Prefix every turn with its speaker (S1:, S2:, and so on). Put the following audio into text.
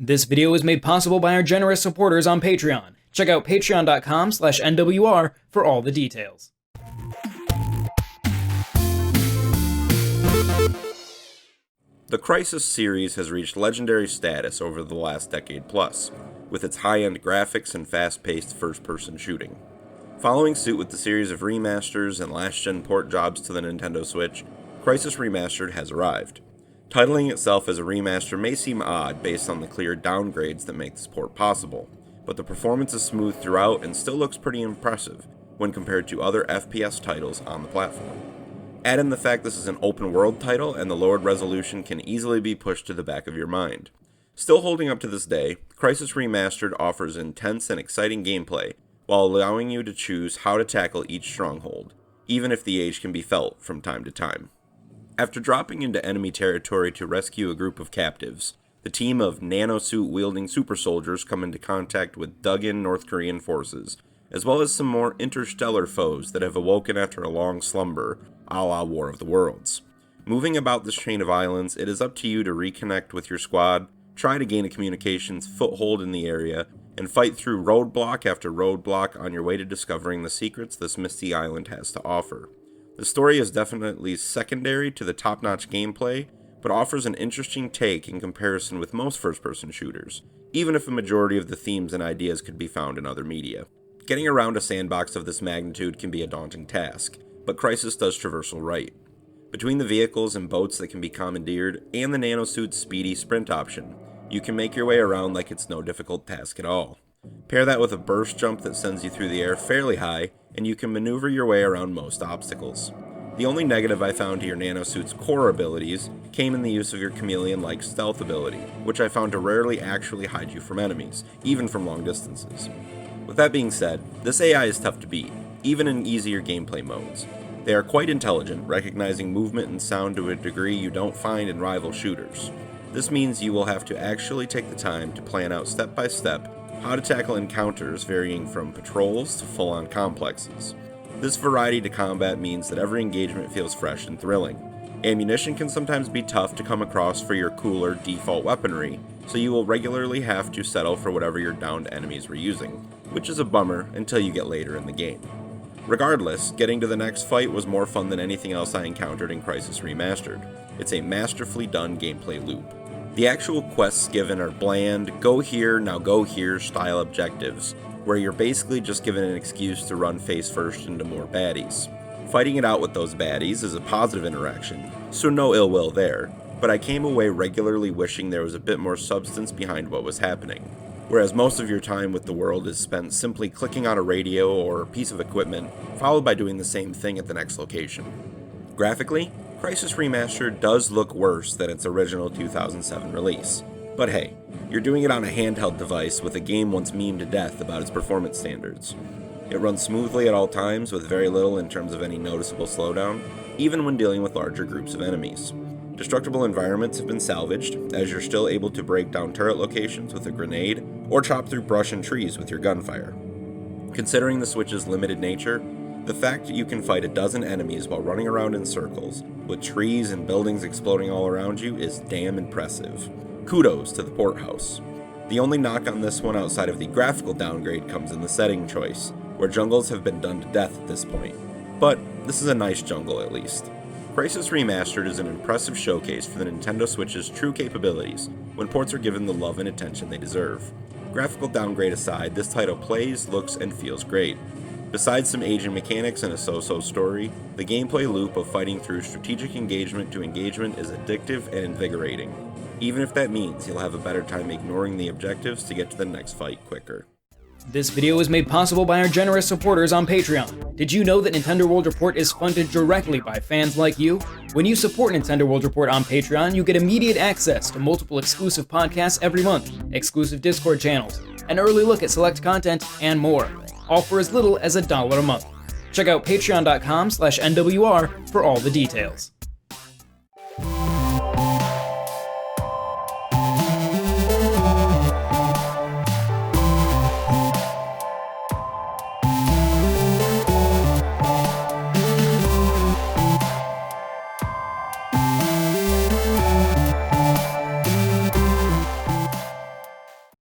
S1: This video is made possible by our generous supporters on Patreon. Check out patreon.com/NWR for all the details.
S2: The Crysis series has reached legendary status over the last decade plus, with its high-end graphics and fast-paced first-person shooting. Following suit with the series of remasters and last-gen port jobs to the Nintendo Switch, Crysis Remastered has arrived. Titling itself as a remaster may seem odd based on the clear downgrades that make this port possible, but the performance is smooth throughout and still looks pretty impressive when compared to other FPS titles on the platform. Add in the fact this is an open-world title and the lowered resolution can easily be pushed to the back of your mind. Still holding up to this day, Crysis Remastered offers intense and exciting gameplay while allowing you to choose how to tackle each stronghold, even if the age can be felt from time to time. After dropping into enemy territory to rescue a group of captives, the team of nanosuit-wielding super soldiers come into contact with dug-in North Korean forces, as well as some more interstellar foes that have awoken after a long slumber, a la War of the Worlds. Moving about this chain of islands, it is up to you to reconnect with your squad, try to gain a communications foothold in the area, and fight through roadblock after roadblock on your way to discovering the secrets this misty island has to offer. The story is definitely secondary to the top-notch gameplay, but offers an interesting take in comparison with most first-person shooters, even if a majority of the themes and ideas could be found in other media. Getting around a sandbox of this magnitude can be a daunting task, but Crysis does traversal right. Between the vehicles and boats that can be commandeered, and the nanosuit's speedy sprint option, you can make your way around like it's no difficult task at all. Pair that with a burst jump that sends you through the air fairly high, and you can maneuver your way around most obstacles. The only negative I found to your nanosuit's core abilities came in the use of your chameleon-like stealth ability, which I found to rarely actually hide you from enemies, even from long distances. With that being said, this AI is tough to beat, even in easier gameplay modes. They are quite intelligent, recognizing movement and sound to a degree you don't find in rival shooters. This means you will have to actually take the time to plan out step by step how to tackle encounters varying from patrols to full-on complexes. This variety to combat means that every engagement feels fresh and thrilling. Ammunition can sometimes be tough to come across for your cooler default weaponry, so you will regularly have to settle for whatever your downed enemies were using, which is a bummer until you get later in the game. Regardless, getting to the next fight was more fun than anything else I encountered in Crysis Remastered. It's a masterfully done gameplay loop. The actual quests given are bland, go here, now go here style objectives, where you're basically just given an excuse to run face first into more baddies. Fighting it out with those baddies is a positive interaction, so no ill will there, but I came away regularly wishing there was a bit more substance behind what was happening, whereas most of your time with the world is spent simply clicking on a radio or a piece of equipment, followed by doing the same thing at the next location. Graphically, Crysis Remastered does look worse than its original 2007 release, but hey, you're doing it on a handheld device with a game once memed to death about its performance standards. It runs smoothly at all times with very little in terms of any noticeable slowdown, even when dealing with larger groups of enemies. Destructible environments have been salvaged, as you're still able to break down turret locations with a grenade or chop through brush and trees with your gunfire. Considering the Switch's limited nature, the fact that you can fight a dozen enemies while running around in circles, with trees and buildings exploding all around you, is damn impressive. Kudos to the port house. The only knock on this one outside of the graphical downgrade comes in the setting choice, where jungles have been done to death at this point. But this is a nice jungle at least. Crysis Remastered is an impressive showcase for the Nintendo Switch's true capabilities when ports are given the love and attention they deserve. Graphical downgrade aside, this title plays, looks, and feels great. Besides some aging mechanics and a so-so story, the gameplay loop of fighting through strategic engagement to engagement is addictive and invigorating, even if that means you'll have a better time ignoring the objectives to get to the next fight quicker.
S1: This video is made possible by our generous supporters on Patreon. Did you know that Nintendo World Report is funded directly by fans like you? When you support Nintendo World Report on Patreon, you get immediate access to multiple exclusive podcasts every month, exclusive Discord channels, an early look at select content, and more, all for as little as $1 a month. Check out patreon.com/NWR for all the details.